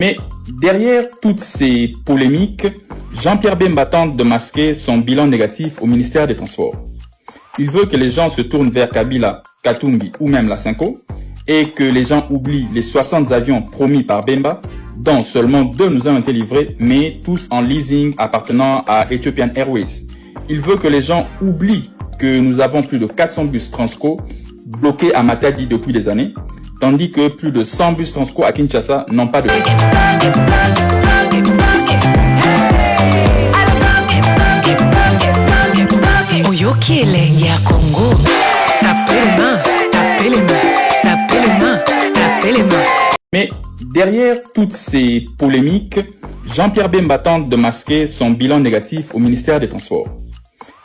Mais derrière toutes ces polémiques, Jean-Pierre Bemba tente de masquer son bilan négatif au ministère des Transports. Il veut que les gens se tournent vers Kabila, Katumbi ou même la Cinco et que les gens oublient les 60 avions promis par Bemba, dont seulement 2 nous ont été livrés, mais tous en leasing appartenant à Ethiopian Airways. Il veut que les gens oublient que nous avons plus de 400 bus Transco bloqués à Matadi depuis des années, tandis que plus de 100 bus Transco à Kinshasa n'ont pas de... Mais derrière toutes ces polémiques, Jean-Pierre Bemba tente de masquer son bilan négatif au ministère des Transports.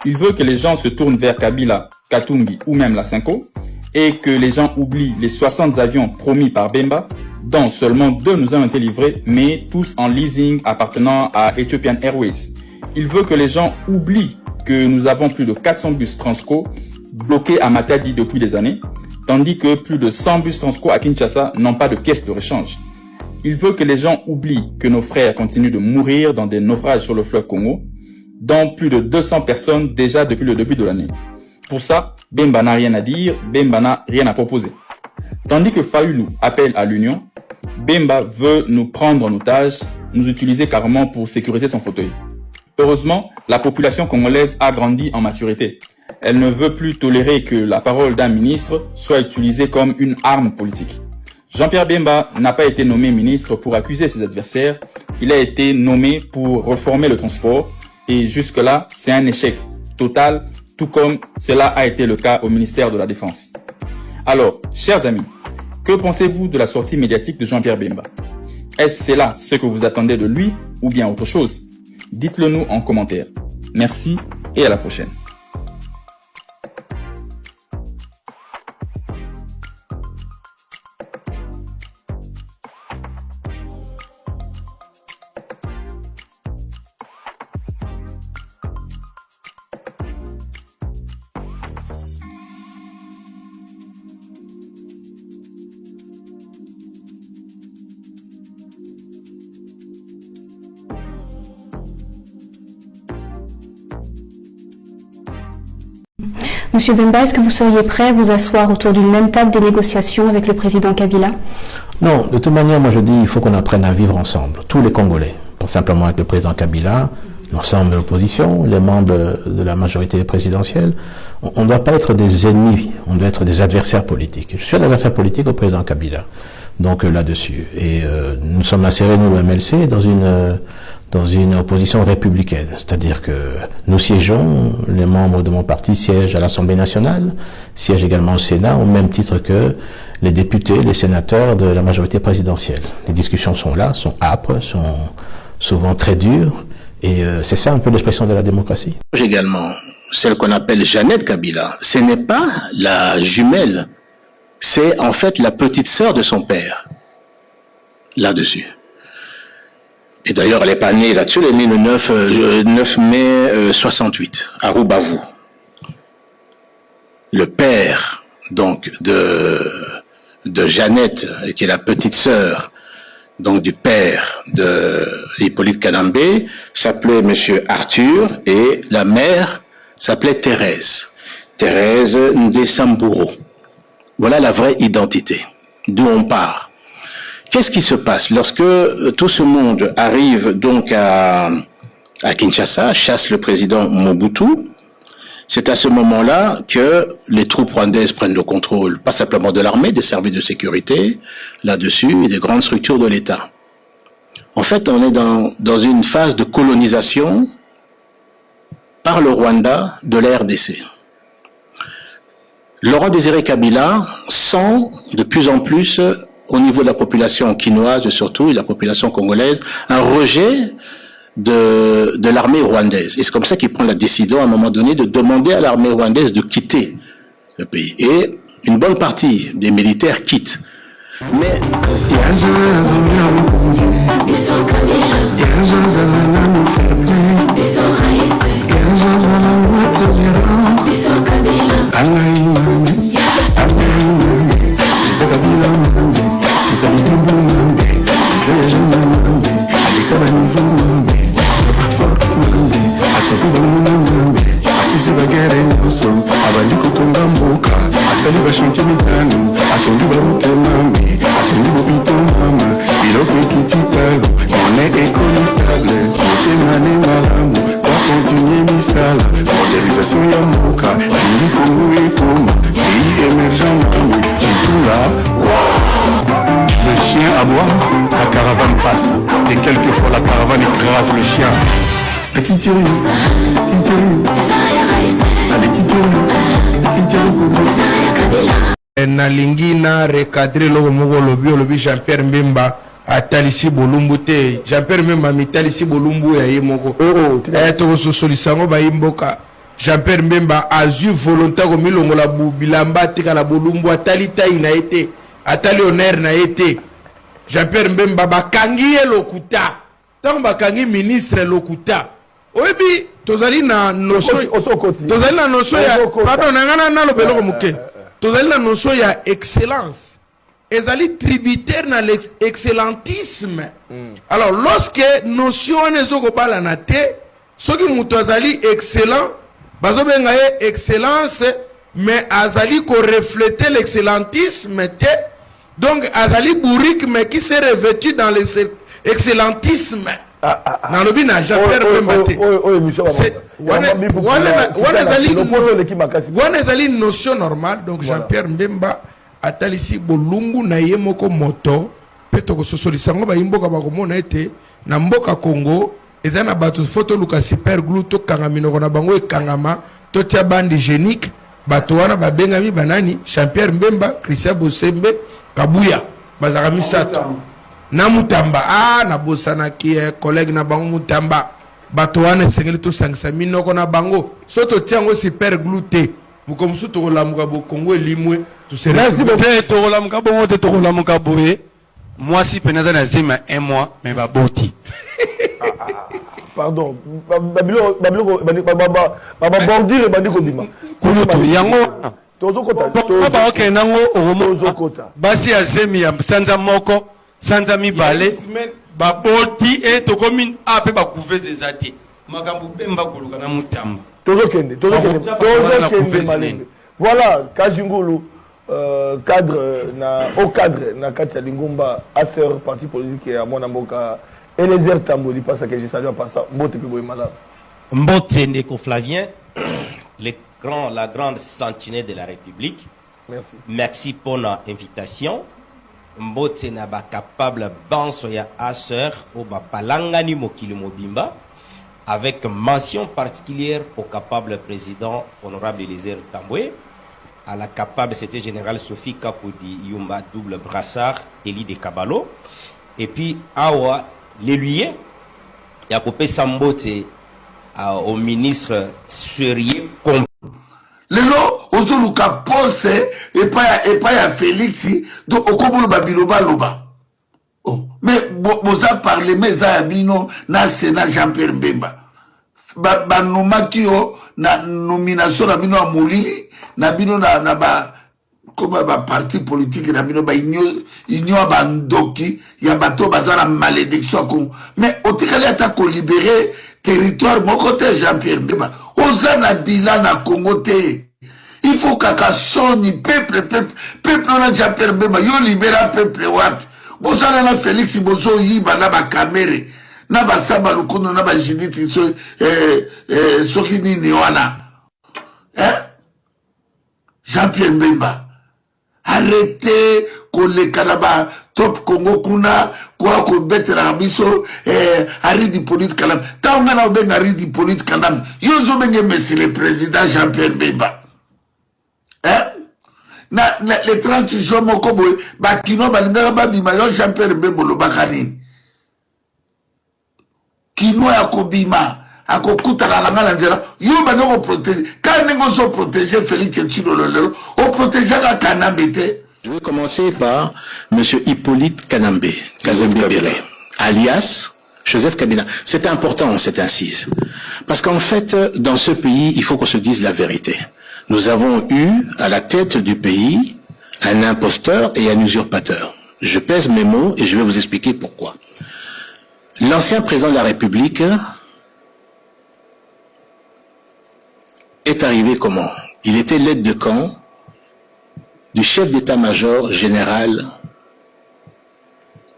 Il veut que les gens se tournent vers Kabila, Katumbi ou même la Cinco et que les gens oublient les 60 avions promis par Bemba, dont seulement 2 nous ont été livrés, mais tous en leasing appartenant à Ethiopian Airways. Il veut que les gens oublient que nous avons plus de 400 bus Transco bloqués à Matadi depuis des années, tandis que plus de 100 bus Transco à Kinshasa n'ont pas de caisse de rechange. Il veut que les gens oublient que nos frères continuent de mourir dans des naufrages sur le fleuve Congo, dont plus de 200 personnes déjà depuis le début de l'année. Pour ça, Bemba n'a rien à dire, Bemba n'a rien à proposer. Tandis que Fayulu appelle à l'union, Bemba veut nous prendre en otage, nous utiliser carrément pour sécuriser son fauteuil. Heureusement, la population congolaise a grandi en maturité. Elle ne veut plus tolérer que la parole d'un ministre soit utilisée comme une arme politique. Jean-Pierre Bemba n'a pas été nommé ministre pour accuser ses adversaires, il a été nommé pour reformer le transport et jusque-là, c'est un échec total, tout comme cela a été le cas au ministère de la Défense. Alors, chers amis, que pensez-vous de la sortie médiatique de Jean-Pierre Bemba? Est-ce cela ce que vous attendez de lui ou bien autre chose? Dites-le nous en commentaire. Merci et à la prochaine. Monsieur Bemba, est-ce que vous seriez prêt à vous asseoir autour d'une même table des négociations avec le président Kabila? Non, de toute manière, moi je dis qu'il faut qu'on apprenne à vivre ensemble, tous les Congolais, pas simplement avec le président Kabila, l'ensemble de l'opposition, les membres de la majorité présidentielle. On ne doit pas être des ennemis, on doit être des adversaires politiques. Je suis un adversaire politique au président Kabila, donc là-dessus. Et nous sommes insérés, nous, le MLC, dans une opposition républicaine. C'est-à-dire que nous siégeons, les membres de mon parti siègent à l'Assemblée nationale, siègent également au Sénat, au même titre que les députés, les sénateurs de la majorité présidentielle. Les discussions sont là, sont âpres, sont souvent très dures, et c'est ça un peu l'expression de la démocratie. Également, celle qu'on appelle Jeannette Kabila, ce n'est pas la jumelle, c'est en fait la petite sœur de son père, là-dessus. Et d'ailleurs, elle n'est pas née là-dessus, elle est née le 9 mai 68, à Rubavu. Le père, donc, de Jeannette, qui est la petite sœur, donc, du père de Hippolyte Kanambé, s'appelait Monsieur Arthur, et la mère s'appelait Thérèse. Thérèse Ndesamburo. Voilà la vraie identité, d'où on part. Qu'est-ce qui se passe lorsque tout ce monde arrive donc à Kinshasa, chasse le président Mobutu? C'est à ce moment-là que les troupes rwandaises prennent le contrôle, pas simplement de l'armée, des services de sécurité, là-dessus, et des grandes structures de l'État. En fait, on est dans une phase de colonisation par le Rwanda de la RDC. Laurent Désiré Kabila sent de plus en plus au niveau de la population quinoise surtout, et la population congolaise, un rejet de l'armée rwandaise. Et c'est comme ça qu'il prend la décision à un moment donné de demander à l'armée rwandaise de quitter le pays. Et une bonne partie des militaires quittent. Mais Kabila Atondi babute mami, atondi bobito mama. Biloko kititalo, on est éconitable. Motemane malamu, kwa continuer misala. Modernisation ya mboka, ili Congo ekoma. Pays émergent mami, tout là, le chien aboie, la caravane passe. Et quelquefois la caravane écrase le chien. Kitiri, allez nalingi na recadrer loko moko lobi Jean-Pierre Mbemba atalisi bolumbu te. Jean-Pierre Mbemba mitalisi bolumbu ya ye moko to sosolisango ba imboka. Jean-Pierre Mbemba azu volonté ko milongola bilamba tika la bolumbu atali tai na ete atali honneur na ete. Jean-Pierre Mbemba bakangi ye lokuta tango bakangi ministre lokuta oyebi tozali na notion ya pardon nangana na lobelo ko muke tozali na notion ya excellence ezali tributaire na l'excellentisme. Alors lorsque notion ezoko bala na te soki muto azali excellent bazobenga ye excellence mais azali ko refléter l'excellentisme te, donc azali bourrique mais qui s'est revêtu dans l'excellentisme. Nalobi na Jean-Pierre Mbemba wana ezali notion normale. Donc Jean-Pierre Mbemba atalisi bolumbu na ye moko moto pe toko sosolisango ba imboka bakomona ete na mboka Congo eza na bato photo luka super glue to kanga minoko na bango ekangama to tia bande hygiénique bato wana babengami banani Jean-Pierre Mbemba, Christian Bosembe, Kabuya bazaka misato na Mutamba na bosana ki collègue na bango Mutamba bato wana esengeli to sangisa minoko na bango soto tiango super glue te mukomsu to lamuka bo Congo elimwe to se merci beaucoup to lamuka bongo te to lamuka boye moi si penaza na zema un mois mais ba boti pardon babilo bordir bandi ko bima kunuto yango tozokota ba ok nango tozokota basi ya zemi ya sanza moko sanza mibale ba boti et to commune ape ba couveze zate makambu bemba kuluka na Mutamba tozokende malembe. Voilà Kajingulu cadre au cadre na kati ya Lingomba ASER parti politique ya Mwana Mboka Eliezer Tamboli passe que je salue en passant Mbote Piboy Mala Mbote Ndeko Flavien la grande sentinelle de la République. Merci pour l'invitation. Mbote na ba capable banso ya ASER au ba palangani mokili mobimba avec mention particulière au capable président honorable Eliezer Tambwe, à la capable c'était général Sophie Kapodi Yumba double brassard Eli de Kabalo, et puis awa l'éluyer ya kopé Sambote au ministre Sérieux lelo ozoluka poste et pas ya Félix donc okomolo babiloba loba mais boza parler mais za bino na Sénat Jean-Pierre Mbemba ba nomaki yo na nomination na bino a molili na bino na ba comme ba parti politique na bino ba union ba ndoki ya bato bazana malédiction mais otikali ata ko libérer territoire moko te Jean-Pierre Mbemba oza na bilan na Congo te. Il faut kaka soni peuple na Jean-Pierre Mbemba yo libéra peuple wapi bozana na Félix bozo yiba na ba kamere na ba samba lukono na ba jiditi soki nini wana Jean-Pierre Mbemba arrêtez koleka na ba top Congo kuna kwa ko betera biso aridi politique kalam taonga na benga aridi politique kalam yo zo benge monsieur le président Jean-Pierre Mbemba les 30 jours moko boy bakino balingaka babima yo Jean-Pierre Mbemba lobaka nini kino ya kobima akokutana na ngala nzela yo banoko protéger quand nengo zo protéger Félix Tshilololo o protéger ka Kanambe te. Je vais commencer par M. Hippolyte Kanambe, alias Joseph Kabila. C'est important cette incise. Parce qu'en fait, dans ce pays, il faut qu'on se dise la vérité. Nous avons eu à la tête du pays un imposteur et un usurpateur. Je pèse mes mots et je vais vous expliquer pourquoi. L'ancien président de la République est arrivé comment? Il était l'aide de camp du chef d'état-major général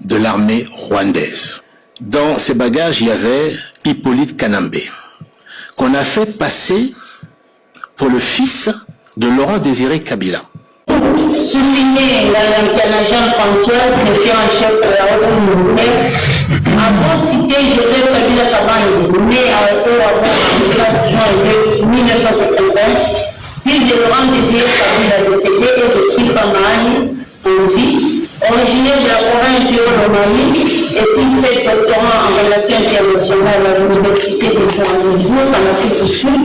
de l'armée rwandaise. Dans ses bagages, il y avait Hippolyte Kanambe, qu'on a fait passer pour le fils de Laurent Désiré Kabila. Souligner l'agent François, préfet en chef de la haute. Avant cité Joseph Kabila Kabane, né à juin 1970, fils de Laurent Désiré Kabila décédé et de Sipamani, aussi, originaire de la province de Romanie, et qui fait doctorat en relations internationales à l'université de Johannesburg en Afrique du Sud,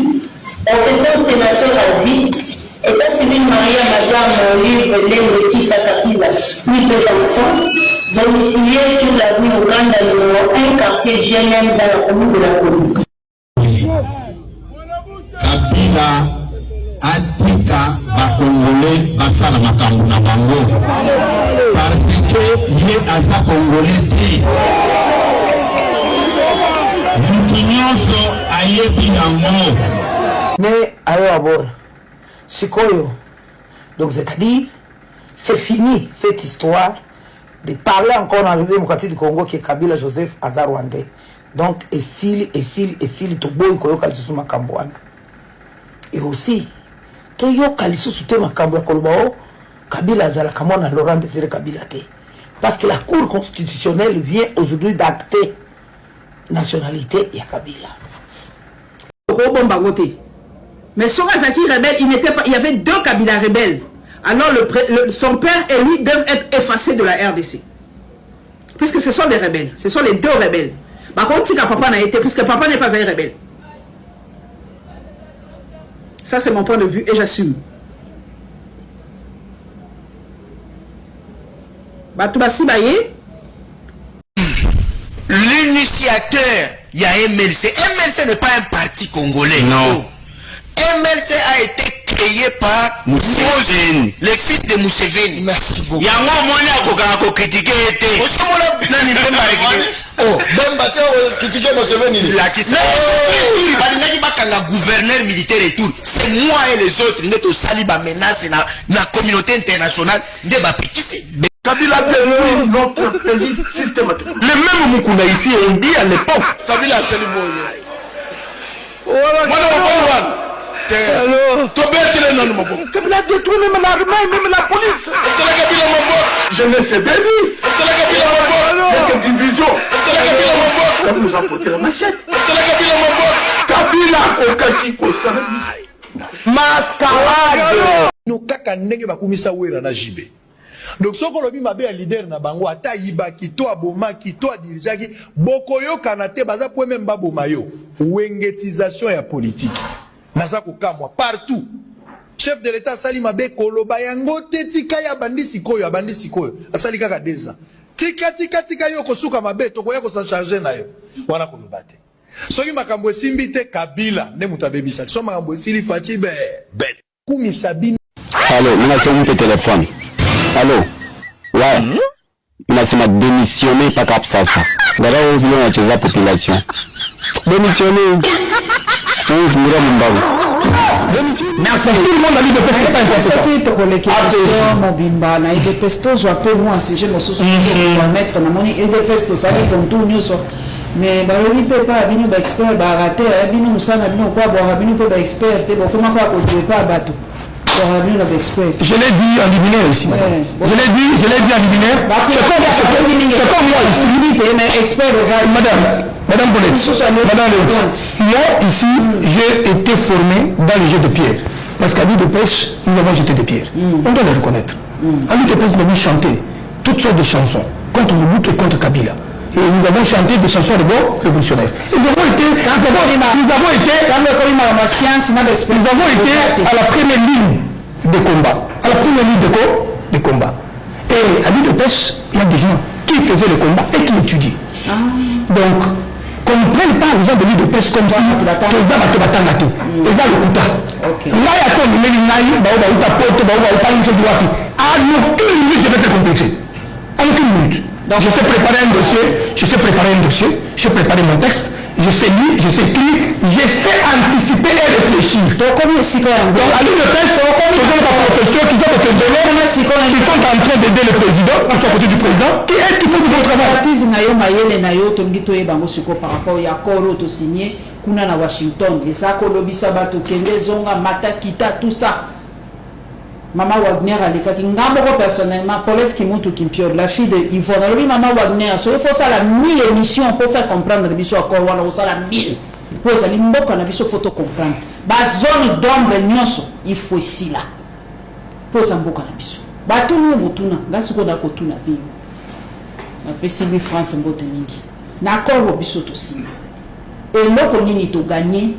professeur sénateur à vie. État civil Maria Madame Livre Léon Sakila, puis deux enfants, domiciliés sur l'avenue Ouganda numéro 1, quartier GNM dans la commune de la commune. Kabila atika bakongolais basala makambo na bango parce que ye aza congolais te mutu nyonso ayebi yango mais ayo abora Sikoyo. Donc c'est-à-dire, c'est fini cette histoire de parler encore dans le démocratie du Congo qui est Kabila Joseph Aza Rwandais. Donc, Essili, Toboy, Koyo Kalisu Makambouana. Et aussi, Toyo Kalisu Sute Makambouana Kolbao, Kabila Aza la Kamona Laurent Désiré Kabila Te. Parce que la Cour constitutionnelle vient aujourd'hui d'acter nationalité et Kabila. Mais Sorazaki rebelle, il y avait deux Kabila rebelles. Alors son père et lui doivent être effacés de la RDC. Puisque ce sont des rebelles. Ce sont les deux rebelles. Par contre, papa n'a été, puisque papa n'est pas un rebelle. Ça, c'est mon point de vue et j'assume. L'initiateur, il y a MLC. MLC n'est pas un parti congolais. Non. MLC a été créé par Museveni, le fils de Museveni. Merci beaucoup. Yango moni akoka ko critiquer été. Nani Bemba oh, Bemba tiens critiquer Museveni. La qui c'est la gouverneur militaire et tout. C'est moi et les autres net au saliba menace na communauté internationale de Bapikisi. Kabila détruit notre pays systématiquement. Le même Mukunda ici on dit à l'époque. Kabila c'est le mot. Kabila détruit même l'armée, même la police. Je ne sais pas lui. Quelques divisions. Comme nous apporter la machette. Kabila Okashi Kosa. Mascarade. Nous kaka ndenge bakumisa wera na jibe. Donc ce qu'on a vu ma belle leader na bango ata yibaki to abomaki to dirijaki bokoyo kanate baza po même babomayo wengetisation ya politique naza kokamwa partout chef de l'état sali mabe koloba yango te tika ya bandisi koyo asali kaka deza tika yo kosuka mabe to koya ko sa charger na yo wana koloba te soki makambo esimbi te Kabila ne mutabebisa so makambo esili faci be kumisabi. Allô, mina songi te téléphone. Allô? Ouais. Nasema démissionner pas cap ça. Dara au village nacheza population. Démissionner. Merci. Tout le monde a dit de faire pas intéressant. Mobimba na ide pesto zo peu moi si je me soucie de mettre na moni ide pesto ça dit ton tout nyuso. Mais balobi pe pas bino ba expert ba rater bino musana bino kwa boire bino pe ba expert te bo comment pas ko pas bateau. Je l'ai dit en liminaire aussi. Ouais. Je l'ai dit en liminaire. C'est comme moi ici. Madame Bonnet. Moi ici, j'ai été formé dans le jeu de pierre. Parce qu'à l'île de pêche, nous avons jeté des pierres. On doit le reconnaître. À l'île de pêche, nous avons chanté toutes sortes de chansons contre Mobutu et contre Kabila. Et nous avons chanté des chansons de voix révolutionnaires. Nous avons été à la première ligne de combat. À la première ligne de combat. Et à l'île de pêche, il y a des gens qui faisaient le combat et qui étudient. Donc, qu'on ne prenne pas les gens de l'île de pêche comme si ils avaient le kuta. Là, il y a comme les lignes, à aucune minute, je vais te complexer. À aucune minute. Je sais préparer un dossier, j'ai préparé mon texte, je sais lire, je sais écrire, je sais anticiper et réfléchir. Donc, à l'UNEPES, professeurs qui doivent être donnés, qui sont en train d'aider le président, qui sont à côté du président, qui font du bon travail. Par rapport à l'accord qui signé à Washington, les accords Bato Kende, Zonga, Mata, Kita, tout ça. Maman Wagner a l'école personnellement, Paulette qui monte ou qui pionne, la fille de Yvonne. Alors, Maman Wagner, il faut ça la 1000 émissions pour faire comprendre le biso encore, ou ça la 1000. Pour ça, il faut comprendre. La zone d'ombre, il faut ici là. Pour ça, il faut biso. Bato nous motuna, là c'est qu'on a kotuna bio. Na PCB France mbote mingi. Na accord biso to signé. Et là qu'on y to gagner,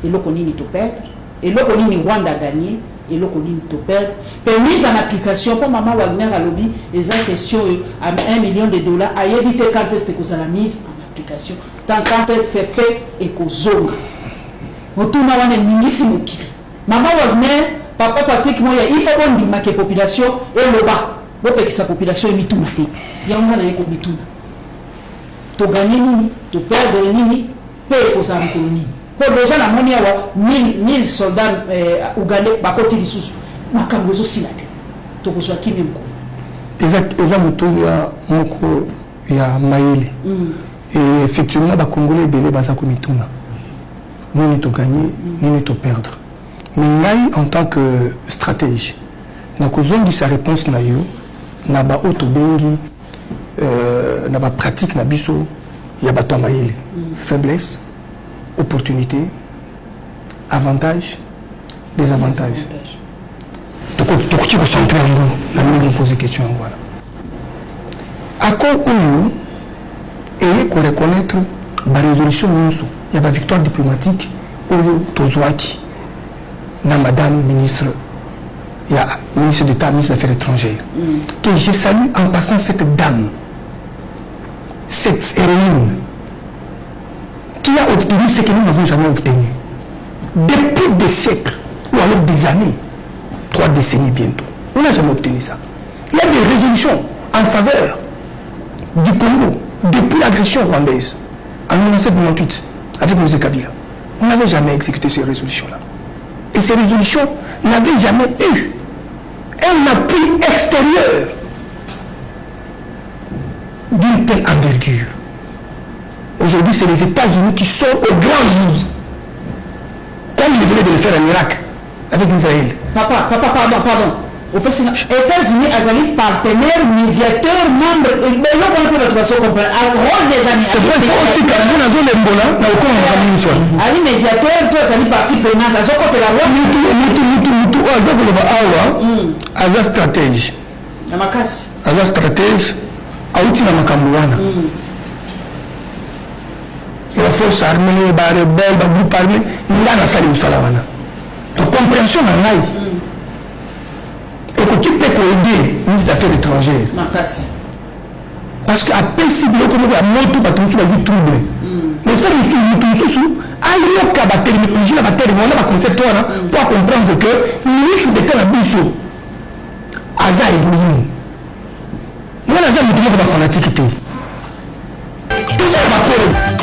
et là qu'on y to perdre, et là qu'on y Rwanda gagner. Et là, on a perdre. Et mise en application, pour Maman Wagner à lobby, les questions à $1 million, à éviter quand est-ce que la mise en application. Tant quand c'est fait et qu'au zone. On tourne à un ministre qui. Maman Wagner, papa Patrick Moya, il faut qu'on dise que la population est le bas. Vous que sa population est mitouna. Il y a un gars qui est mitouna. Tu gagnes, tu perds nini, paye pour ça en colonie. Pour déjà la monnaie, 1000 soldats ougandais, bakoti lissus, makambozo silate. Tokozwa qui même quoi. Exactement, il y a Maïli. Et effectivement, les Congolais belé bazako mituna. Ni to gagner, ni to perdre. Mais Naï en tant que stratège, na kozongi sa réponse na yo, na ba otobengi, na ba pratique na biso, ya ba to Maïli. Faiblesse, opportunité, avantage, désavantage. Donc, tu te centrer en gros, la mienne poser question. Voilà. À quoi on et qu'on reconnaître la résolution, il y a la victoire diplomatique, Oyo Tozouaki, dans Madame ministre, il y a ministre d'État, ministre des Affaires étrangères, que je salue en passant cette dame, cette héroïne, qui a obtenu ce que nous n'avons jamais obtenu. Depuis des siècles, ou alors des années, 3 décennies bientôt, on n'a jamais obtenu ça. Il y a des résolutions en faveur du Congo depuis l'agression rwandaise en 1998 avec M. Kabila. On n'avait jamais exécuté ces résolutions-là. Et ces résolutions n'avaient jamais eu un appui extérieur d'une telle envergure. Aujourd'hui, c'est les États-Unis qui sont au grand jour. Comme ils venaient de le faire en Irak, avec Israël. Papa, pardon. Les États-Unis, ils sont partenaires, médiateurs, membres. Mais là, on peut la comprendre. Un rôle des amis. C'est vrai, il faut aussi que nous avons les Mbola, nous avons les Mbola. Ali médiateur, toi, ça dit partie prenante. Ils ont côté la loi. Aza stratège. Namakasi. Aza stratège. Aouti na makambuana. La force armée, les rebelles, le groupe armé, il a la salle où ça la wana. Donc compréhension en aïe. Et qui peut aider les ministres des Affaires étrangères. Parce qu'à peine si vous avez un mot, pas tout ça va troublé. Mais ça, nous sommes allez au cas de terminologie, la bataille, on a un concept pour comprendre que le ministre d'État a besoin. Aza héroïne. Moi, Aza, nous devons être fanatique. Tout ça va